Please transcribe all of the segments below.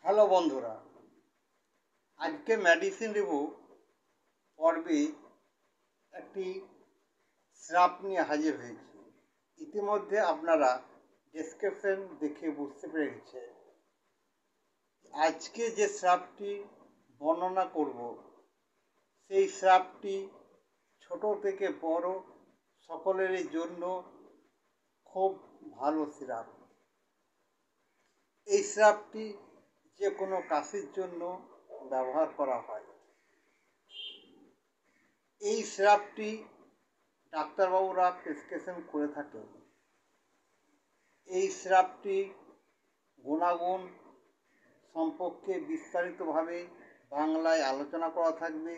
Hello বন্ধুরা, আজকে medicine review পর্বে একটি সিরাপ নিয়ে হাজির হয়েছি। ইতিমধ্যে আপনারা ডেসক্রিপশন দেখে বুঝতে পেরেছে আজকে যে সিরাপটি বর্ণনা করব সেই সিরাপটি ছোট থেকে বড় সকলেরই জন্য খুব ভালো সিরাপ। এই সিরাপটি যে কোনো কাশির জন্য ব্যবহার করা হয়। এই সিরাপটি ডাক্তারবাবুরা প্রেসক্রিপশন করে থাকেন। এই সিরাপটি গুণাগুণ সম্পর্কে বিস্তারিতভাবে বাংলায় আলোচনা করা থাকবে,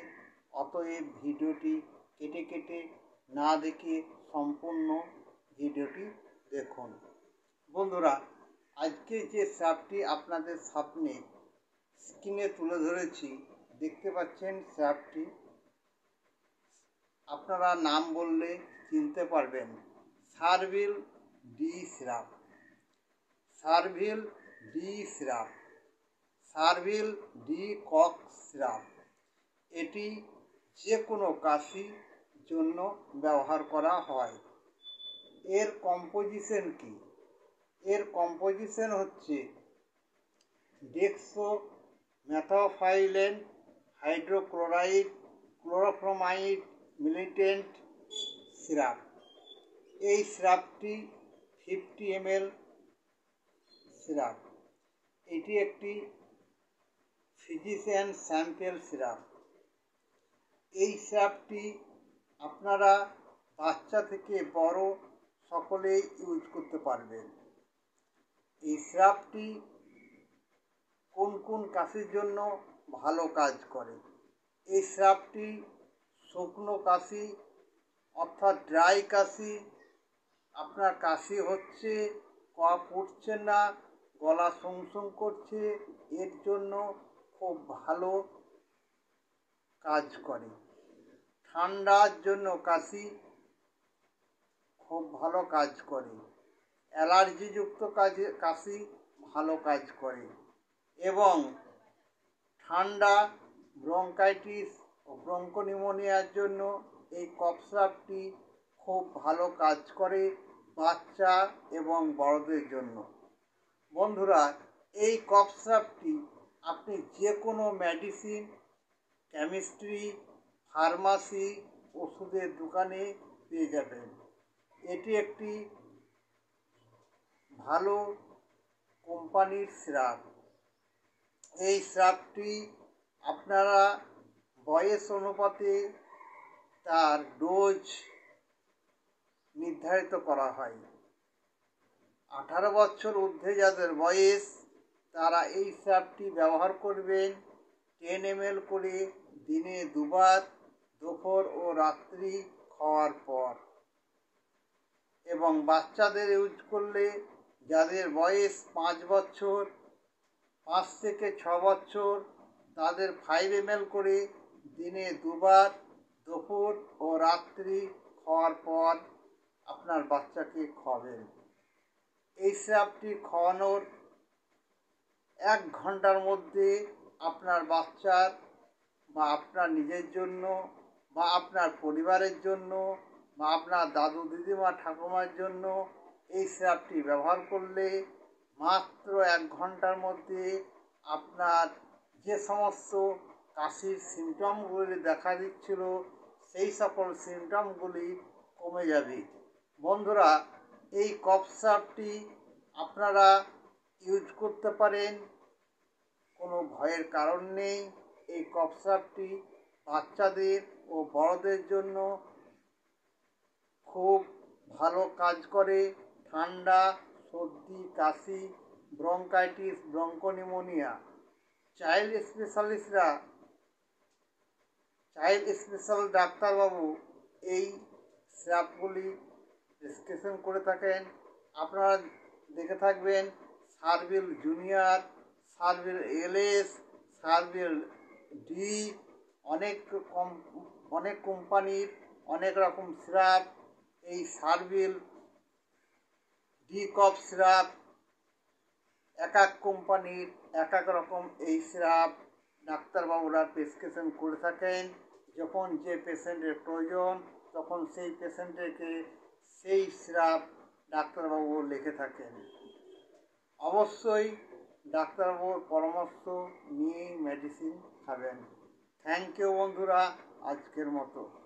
অতএব ভিডিওটি কেটে কেটে না দেখে সম্পূর্ণ ভিডিওটি দেখুন। বন্ধুরা, আজকে যে সিরাপটি আপনাদের সামনে স্ক্রিনে তুলে ধরেছি, দেখতে পাচ্ছেন সিরাপটি আপনারা নাম বললে চিনতে পারবেন। সারভিল ডি সিরাপ, সারভিল ডি সিরাপ, সারভিল ডি কক্স সিরাপ। এটি যে কোনো কাশির জন্য ব্যবহার করা হয়। এর কম্পোজিশন কি? এর কম্পোজিশন হচ্ছে ডেক্সোমেথাইলেন হাইড্রোক্লোরাইড ক্লোরোফ্রোমাইড মিলিটেন্ট সিরাপ। এই সিরাপটি 50 ml সিরাপ। এটি একটি ফিজিশিয়ান স্যাম্পেল সিরাপ। এই সিরাপটি আপনারা বাচ্চা থেকে বড় সকলেই ইউজ করতে পারবেন। এই সিরাপটি কোন কোন কাশির জন্য ভালো কাজ করে? এই সিরাপটি শুকনো কাশি অর্থাৎ ড্রাই কাশি, আপনার কাশি হচ্ছে, কফ উঠছে না, গলা সুমসুম করছে, এর জন্য খুব ভালো কাজ করে। ঠান্ডার জন্য কাশি খুব ভালো কাজ করে। অ্যালার্জিযুক্ত কাশি ভালো কাজ করে এবং ঠান্ডা, ব্রঙ্কাইটিস ও ব্রঙ্কোনিউমোনিয়ার জন্য এই কফ সিরাপটি খুব ভালো কাজ করে বাচ্চা এবং বড়দের জন্য। বন্ধুরা, এই কফ সিরাপটি আপনি যে কোনো মেডিসিন, কেমিস্ট্রি, ফার্মাসি, ওষুধের দোকানে পেয়ে যাবেন। এটি একটি ভালো কোম্পানির সিরাপ। এই সিরাপটি আপনারা বয়স অনুপাতে তার ডোজ নির্ধারিত করা হয়। 18 বছর ঊর্ধ্বে যাদের বয়স, তারা এই সিরাপটি ব্যবহার করবেন 10 ml করে দিনে 2 বার, দুপুর ও রাত্রি খাওয়ার পর। এবং বাচ্চাদের ইউজ করলে যাদের বয়স 5 বছর, 5 থেকে 6 বছর, তাদের 5 ml করে দিনে 2 বার, দুপুর ও রাত্রি খাওয়ার পর আপনার বাচ্চাকে খাওয়াবেন। এই সিরাপটি খাওয়ানোর 1 ঘন্টার মধ্যে আপনার বাচ্চার বা আপনার নিজের জন্য বা আপনার পরিবারের জন্য বা আপনার দাদু দিদিমা ঠাকুমার জন্য এই সিরাপটি ব্যবহার করলে মাত্র 1 ঘন্টার মধ্যে আপনার যে সমস্ত কাশির সিমটমগুলি দেখা দিচ্ছিল সেই সকল সিমটমগুলি কমে যাবে। বন্ধুরা, এই কফ সিরাপটি আপনারা ইউজ করতে পারেন, কোনো ভয়ের কারণ নেই। এই কফ সিরাপটি বাচ্চাদের ও বড়দের জন্য খুব ভালো কাজ করে। ঠান্ডা, সর্দি, কাশি, ব্রঙ্কাইটিস, ব্রঙ্কোনিউমোনিয়া, চাইল্ড স্পেশাল ডাক্তারবাবু এই সিরাপগুলি প্রেসক্রিপশন করে থাকেন। আপনারা দেখে থাকবেন সারভিল জুনিয়র, সারভিল এলএস, সারভিল ডি, অনেক কোম্পানির অনেক রকম সিরাপ। এই সারভিল ডি কফ সিরাপ এক এক কোম্পানির এক এক রকম এই সিরাপ ডাক্তারবাবুরা প্রেসক্রিপশন করে থাকেন। যখন যে পেশেন্টের প্রয়োজন তখন সেই পেশেন্টকে সেই সিরাপ ডাক্তারবাবু লিখে থাকেন। অবশ্যই ডাক্তারবাবুর পরামর্শ নিয়েই মেডিসিন খাবেন। থ্যাংক ইউ বন্ধুরা, আজকের মতো।